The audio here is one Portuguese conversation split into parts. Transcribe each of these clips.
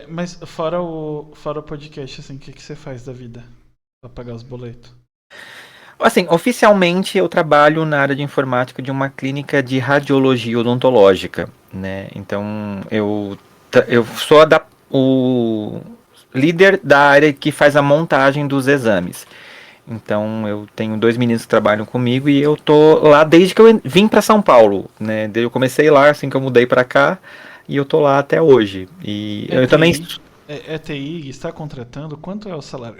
Mas fora o podcast, assim, o que você faz da vida pra pagar os boletos? Assim, oficialmente eu trabalho na área de informática de uma clínica de radiologia odontológica, né? Então eu sou o líder da área que faz a montagem dos exames. Então eu tenho dois meninos que trabalham comigo e eu tô lá desde que eu vim para São Paulo, né? Eu comecei lá assim que eu mudei para cá e eu tô lá até hoje. E É eu também TI? É TI? Está contratando? Quanto é o salário?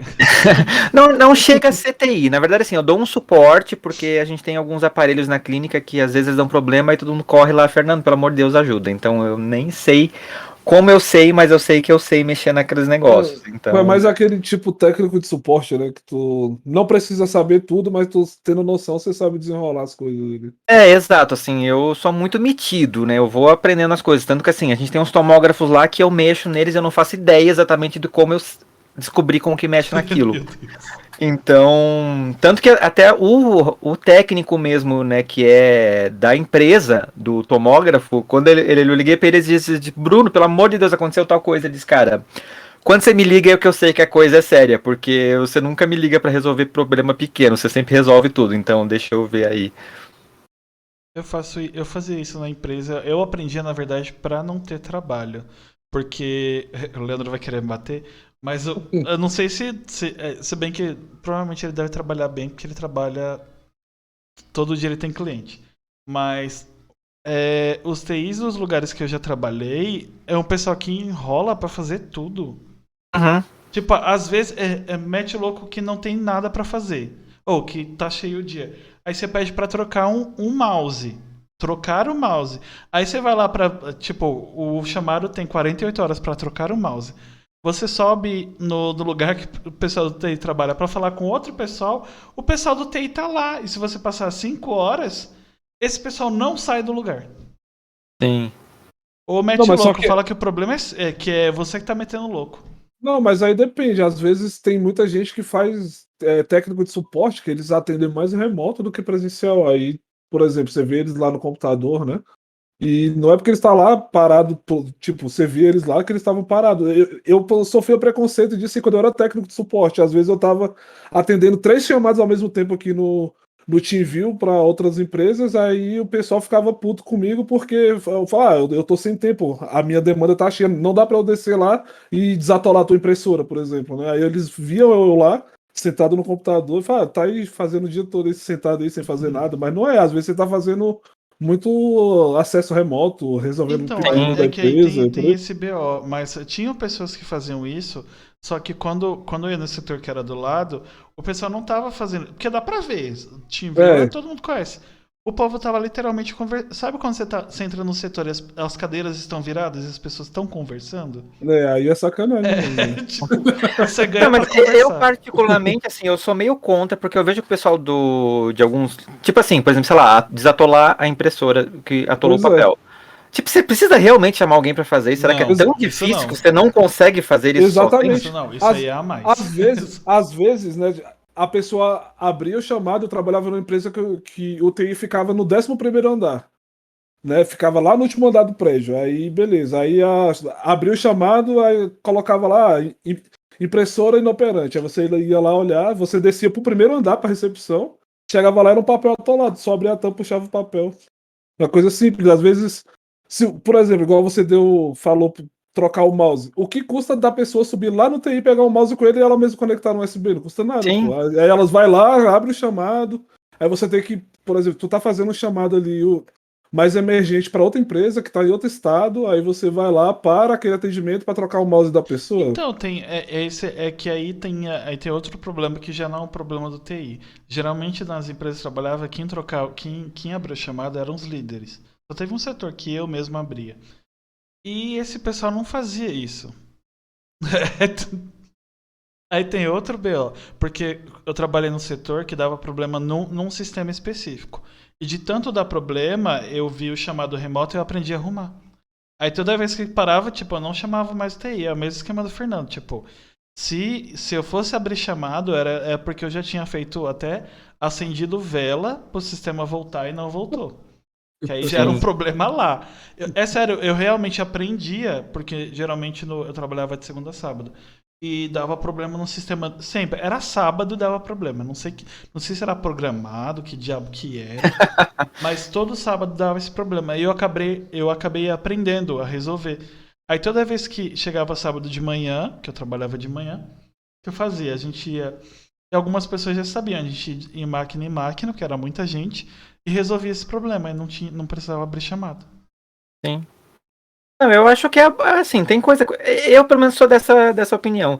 não chega a ser TI. Na verdade, assim, eu dou um suporte porque a gente tem alguns aparelhos na clínica que às vezes dão problema e todo mundo corre lá, Fernando, pelo amor de Deus, ajuda. Então eu nem sei como eu sei, mas eu sei que eu sei mexer naqueles negócios. É Então, mais aquele tipo técnico de suporte, né? Que tu não precisa saber tudo, mas tu tendo noção, você sabe desenrolar as coisas ali. exato, assim, eu sou muito metido, né? Eu vou aprendendo as coisas. Tanto que, assim, a gente tem uns tomógrafos lá que eu mexo neles e eu não faço ideia exatamente de como eu descobri como que mexe naquilo. Meu Deus. Então, tanto que até o técnico mesmo, né, que é da empresa do tomógrafo, quando eu liguei pra ele, ele disse, Bruno, pelo amor de Deus, aconteceu tal coisa. Ele disse, cara, quando você me liga é que eu sei que a coisa é séria, porque você nunca me liga pra resolver problema pequeno, você sempre resolve tudo, então deixa eu ver aí. Eu fazia isso na empresa. Eu aprendia, na verdade, pra não ter trabalho. Porque o Leandro vai querer me bater, mas eu não sei se bem que provavelmente ele deve trabalhar bem, porque ele trabalha todo dia ele tem cliente. Mas os TIs dos lugares que eu já trabalhei é um pessoal que enrola pra fazer tudo. Uhum. Tipo, às vezes mete louco que não tem nada pra fazer. Ou que tá cheio o dia. Aí você pede pra trocar um mouse. Trocar o mouse. Aí você vai lá pra. Tipo, o chamado tem 48 horas pra trocar o mouse. Você sobe no lugar que o pessoal do TI trabalha pra falar com outro pessoal. O pessoal do TI tá lá. E se você passar 5 horas, esse pessoal não sai do lugar. Sim. Ou Não, mete mas só louco, que. fala que o problema é que é você que tá metendo louco. Não, mas aí depende. Às vezes tem muita gente que faz técnico de suporte, que eles atendem mais remoto do que presencial. Aí, por exemplo, você vê eles lá no computador, né? E não é porque eles estão lá parado, tipo, você via eles lá que eles estavam parados. Eu sofri o preconceito disso quando eu era técnico de suporte. Às vezes eu estava atendendo três chamadas ao mesmo tempo aqui no TeamViewer para outras empresas, aí o pessoal ficava puto comigo porque eu falava, eu tô sem tempo, a minha demanda tá cheia, não dá para eu descer lá e desatolar a tua impressora, por exemplo, né? Aí eles viam eu lá, sentado no computador, e falavam, tá aí fazendo o dia todo esse sentado aí sem fazer nada, mas não é, às vezes você tá fazendo muito acesso remoto, resolvendo um Então, pepino da é que aí empresa, e por tem aí. esse BO, mas tinham pessoas que faziam isso, só que quando eu ia no setor que era do lado, o pessoal não tava fazendo. Porque dá pra ver, TeamViewer É, todo mundo conhece. O povo tava literalmente conversando. Sabe quando você entra no setor e as cadeiras estão viradas e as pessoas estão conversando? aí é sacanagem É, mesmo, né? tipo, você Não, ganha mas pra eu conversar. particularmente, assim, eu sou meio contra, porque eu vejo que o pessoal de alguns, tipo assim, por exemplo, sei lá, desatolar a impressora que atolou o Pois é. papel. Tipo, você precisa realmente chamar alguém pra fazer isso? Será que é Não, tão isso difícil que não. você não consegue fazer isso Isso sozinho? Exatamente. não, isso aí é a mais. Às vezes, né, a pessoa abria o chamado, eu trabalhava numa empresa que o TI ficava no 11º andar, né? Ficava lá no último andar do prédio. Aí, beleza. Aí abria o chamado, aí colocava lá impressora inoperante. Aí você ia lá olhar, você descia pro primeiro andar pra recepção, chegava lá era um papel atolado, só abria a tampa, puxava o papel. Uma coisa simples, às vezes, se, por exemplo, igual você falou trocar o mouse. O que custa da pessoa subir lá no TI, pegar o mouse com ele e ela mesma conectar no USB? Não custa nada, Sim. pô. Aí elas vai lá, abre o chamado, aí você tem que, por exemplo, tu tá fazendo um chamado ali mais emergente para outra empresa que tá em outro estado, aí você vai lá para aquele atendimento para trocar o mouse da pessoa. Então, que aí tem outro problema que já não é um problema do TI. Geralmente nas empresas que eu trabalhava, quem abria a chamada eram os líderes. Só teve um setor que eu mesmo abria. E esse pessoal não fazia isso. Aí tem outro BO, porque eu trabalhei num setor que dava problema num sistema específico. E de tanto dar problema, eu vi o chamado remoto e eu aprendi a arrumar. Aí toda vez que parava, tipo, eu não chamava mais TI, é o mesmo esquema do Fernando. Tipo, se eu fosse abrir chamado, é porque eu já tinha feito até acendido vela pro sistema voltar e não voltou. Que aí gera um Sim. problema lá. É sério, eu realmente aprendia, porque geralmente eu trabalhava de segunda a sábado. E dava problema no sistema. Sempre. Era sábado e dava problema. Não sei se era programado, que diabo que era. Mas todo sábado dava esse problema. Aí eu acabei aprendendo a resolver. Aí toda vez que chegava sábado de manhã, que eu trabalhava de manhã, o que eu fazia? A gente ia. E algumas pessoas já sabiam, a gente ia em máquina, que era muita gente, e resolvia esse problema. Aí não precisava abrir chamada. Sim. Não, eu acho que assim, tem coisa. Eu, pelo menos, sou dessa opinião.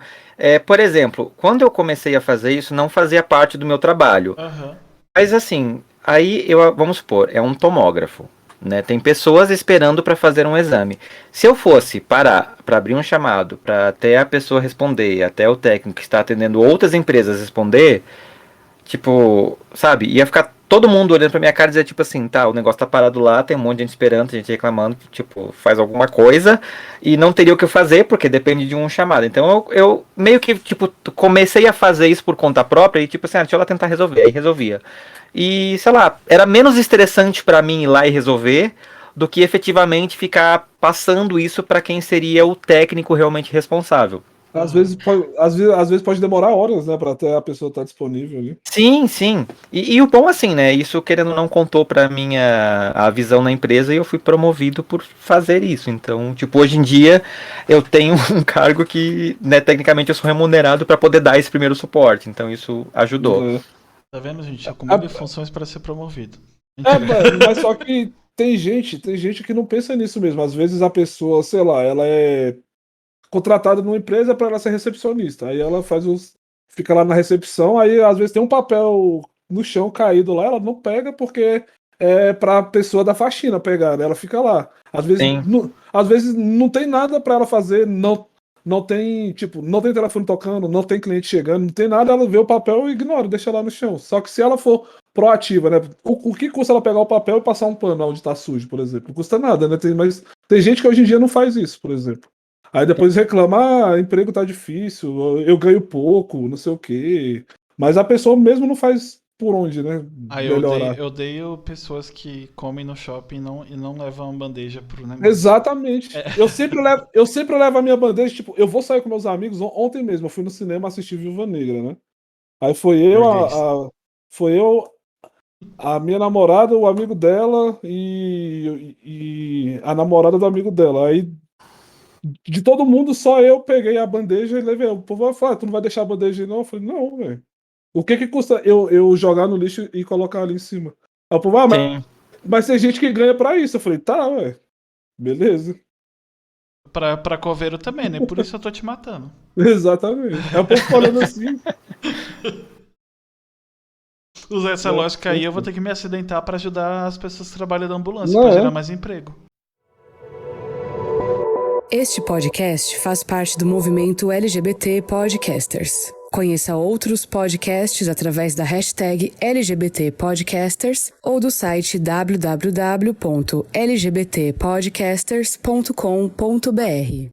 Por exemplo, quando eu comecei a fazer isso, não fazia parte do meu trabalho. Aham. Mas assim, aí vamos supor, é um tomógrafo, né? Tem pessoas esperando para fazer um exame. Se eu fosse parar para abrir um chamado, para até a pessoa responder, até o técnico que está atendendo outras empresas responder, tipo, sabe? Ia ficar todo mundo olhando pra minha cara e dizer, tipo assim, tá, o negócio tá parado lá, tem um monte de gente esperando, tem gente reclamando, tipo, faz alguma coisa, e não teria o que fazer, porque depende de um chamado. Então eu meio que, tipo, comecei a fazer isso por conta própria, e tipo assim, deixa eu lá tentar resolver, aí resolvia. E, sei lá, era menos estressante pra mim ir lá e resolver, do que efetivamente ficar passando isso pra quem seria o técnico realmente responsável. Às vezes pode demorar horas, né, pra até a pessoa estar disponível ali. Sim, sim. E o bom assim, né? Isso querendo ou não contou pra a visão na empresa e eu fui promovido por fazer isso. Então, tipo, hoje em dia eu tenho um cargo que, né, tecnicamente eu sou remunerado pra poder dar esse primeiro suporte. Então isso ajudou. É. Tá vendo, gente? Acumule funções para ser promovido. Mas só que tem gente que não pensa nisso mesmo. Às vezes a pessoa, sei lá, ela é contratada numa empresa para ela ser recepcionista. Aí ela fica lá na recepção, aí às vezes tem um papel no chão caído lá, ela não pega porque é pra pessoa da faxina pegar, né? Ela fica lá. Sim, Às vezes não tem nada para ela fazer, não tem, tipo, não tem telefone tocando, não tem cliente chegando, não tem nada, ela vê o papel e ignora, deixa lá no chão. Só que se ela for proativa, né? O que custa ela pegar o papel e passar um pano onde tá sujo, por exemplo? Não custa nada, né? Mas tem gente que hoje em dia não faz isso, por exemplo. Aí depois reclama, emprego tá difícil, eu ganho pouco, não sei o quê. Mas a pessoa mesmo não faz por onde, né? Aí Melhorar. eu odeio pessoas que comem no shopping e não levam bandeja pro negócio. Exatamente. É. Eu sempre levo a minha bandeja, tipo, eu vou sair com meus amigos. Ontem mesmo, eu fui no cinema assistir Viúva Negra, né? Aí Burguês. foi eu, a minha namorada, o amigo dela e a namorada do amigo dela. Aí de todo mundo, só eu peguei a bandeja e levei. O povo vai falar, tu não vai deixar a bandeja aí, não? Eu falei, não, velho. O que custa eu jogar no lixo e colocar ali em cima? Aí o povo, sim. mas tem gente que ganha pra isso. Eu falei, tá, velho. Beleza. Pra coveiro também, né? Por isso eu tô te matando. Exatamente. Aí o povo falando assim, Usar essa né? lógica aí, eu vou ter que me acidentar pra ajudar as pessoas que trabalham na ambulância, Não pra gerar é. mais emprego. Este podcast faz parte do movimento LGBT Podcasters. Conheça outros podcasts através da hashtag LGBT Podcasters ou do site www.lgbtpodcasters.com.br.